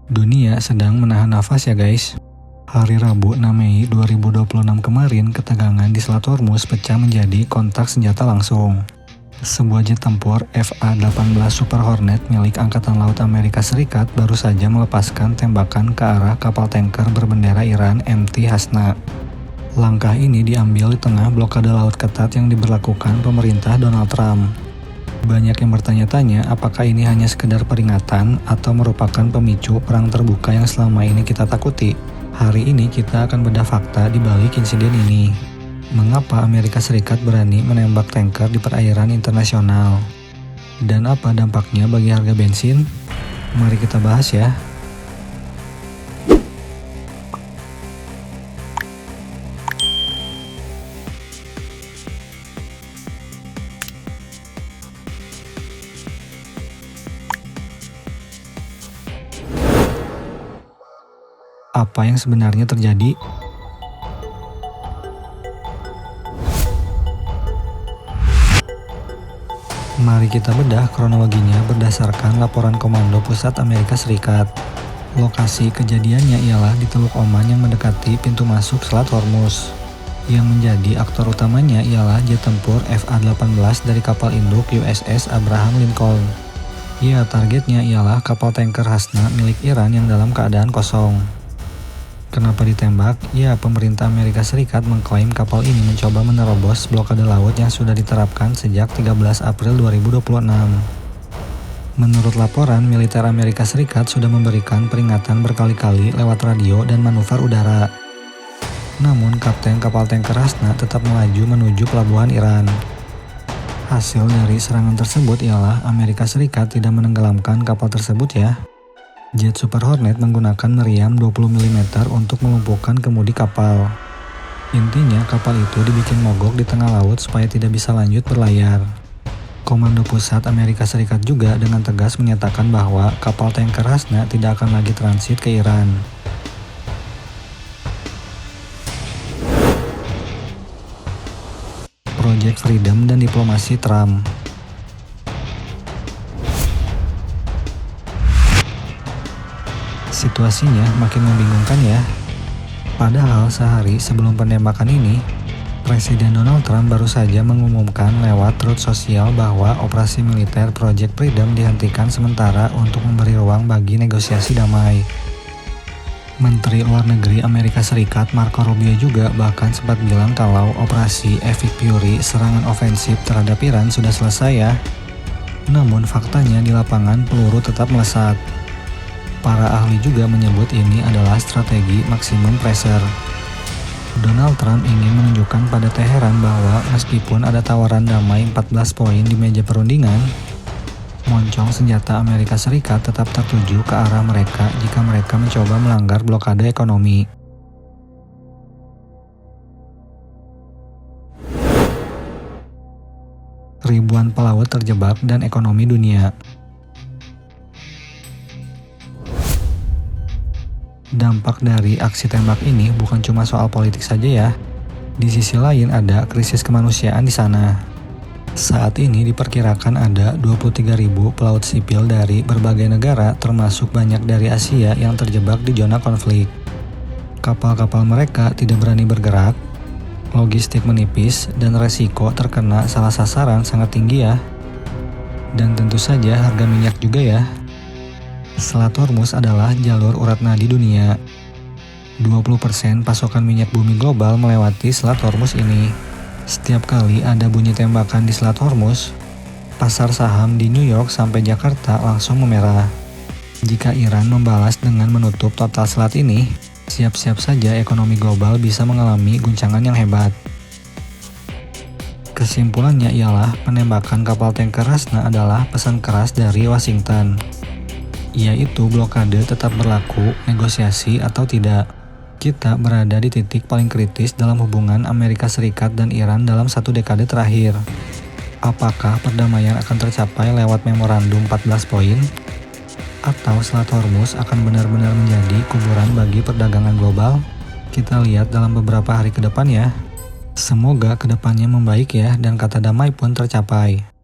Dunia sedang menahan nafas ya guys. Hari Rabu 6 Mei 2026 kemarin, ketegangan di Selat Hormuz pecah menjadi kontak senjata langsung. Sebuah jet tempur FA-18 Super Hornet milik Angkatan Laut Amerika Serikat baru saja melepaskan tembakan ke arah kapal tanker berbendera Iran MT Hasna. Langkah ini diambil di tengah blokade laut ketat yang diberlakukan pemerintah Donald Trump. Banyak yang bertanya-tanya apakah ini hanya sekedar peringatan atau merupakan pemicu perang terbuka yang selama ini kita takuti. Hari ini kita akan bedah fakta di balik insiden ini. Mengapa Amerika Serikat berani menembak tanker di perairan internasional? Dan apa dampaknya bagi harga bensin? Mari kita bahas ya. Apa yang sebenarnya terjadi? Mari kita bedah kronologinya berdasarkan laporan Komando Pusat Amerika Serikat. Lokasi kejadiannya ialah di Teluk Oman yang mendekati pintu masuk Selat Hormuz. Yang menjadi aktor utamanya ialah jet tempur FA-18 dari kapal induk USS Abraham Lincoln. Ya, targetnya ialah kapal tanker Hasna milik Iran yang dalam keadaan kosong. Kenapa ditembak? Ya, pemerintah Amerika Serikat mengklaim kapal ini mencoba menerobos blokade laut yang sudah diterapkan sejak 13 April 2026. Menurut laporan, militer Amerika Serikat sudah memberikan peringatan berkali-kali lewat radio dan manuver udara. Namun, kapten kapal tanker Hasna tetap melaju menuju pelabuhan Iran. Hasil dari serangan tersebut ialah Amerika Serikat tidak menenggelamkan kapal tersebut ya. Jet Super Hornet menggunakan meriam 20 mm untuk melumpuhkan kemudi kapal. Intinya kapal itu dibikin mogok di tengah laut supaya tidak bisa lanjut berlayar. Komando Pusat Amerika Serikat juga dengan tegas menyatakan bahwa kapal tanker Hasna tidak akan lagi transit ke Iran. Project Freedom dan diplomasi Trump. Situasinya makin membingungkan ya. Padahal sehari sebelum penembakan ini, Presiden Donald Trump baru saja mengumumkan lewat Truth Social bahwa operasi militer Project Freedom dihentikan sementara untuk memberi ruang bagi negosiasi damai. Menteri Luar Negeri Amerika Serikat Marco Rubio juga bahkan sempat bilang kalau operasi Epic Fury serangan ofensif terhadap Iran sudah selesai ya. Namun faktanya di lapangan peluru tetap melesat. Para ahli juga menyebut ini adalah strategi maximum pressure. Donald Trump ingin menunjukkan pada Teheran bahwa meskipun ada tawaran damai 14 poin di meja perundingan, moncong senjata Amerika Serikat tetap tertuju ke arah mereka jika mereka mencoba melanggar blokade ekonomi. Ribuan pelaut terjebak dan ekonomi dunia. Dampak dari aksi tembak ini bukan cuma soal politik saja ya. Di sisi lain ada krisis kemanusiaan di sana. Saat ini diperkirakan ada 23.000 pelaut sipil dari berbagai negara termasuk banyak dari Asia yang terjebak di zona konflik. Kapal-kapal mereka tidak berani bergerak, logistik menipis, dan resiko terkena salah sasaran sangat tinggi ya. Dan tentu saja harga minyak juga ya. Selat Hormuz adalah jalur urat nadi dunia. 20% pasokan minyak bumi global melewati Selat Hormuz ini. Setiap kali ada bunyi tembakan di Selat Hormuz, pasar saham di New York sampai Jakarta langsung memerah. Jika Iran membalas dengan menutup total selat ini, siap-siap saja ekonomi global bisa mengalami guncangan yang hebat. Kesimpulannya ialah penembakan kapal tanker Hasna adalah pesan keras dari Washington. Yaitu blokade tetap berlaku, negosiasi atau tidak. Kita berada di titik paling kritis dalam hubungan Amerika Serikat dan Iran dalam 1 dekade terakhir. Apakah perdamaian akan tercapai lewat memorandum 14 poin? Atau Selat Hormuz akan benar-benar menjadi kuburan bagi perdagangan global? Kita lihat dalam beberapa hari ke depan ya. Semoga kedepannya membaik ya dan kata damai pun tercapai.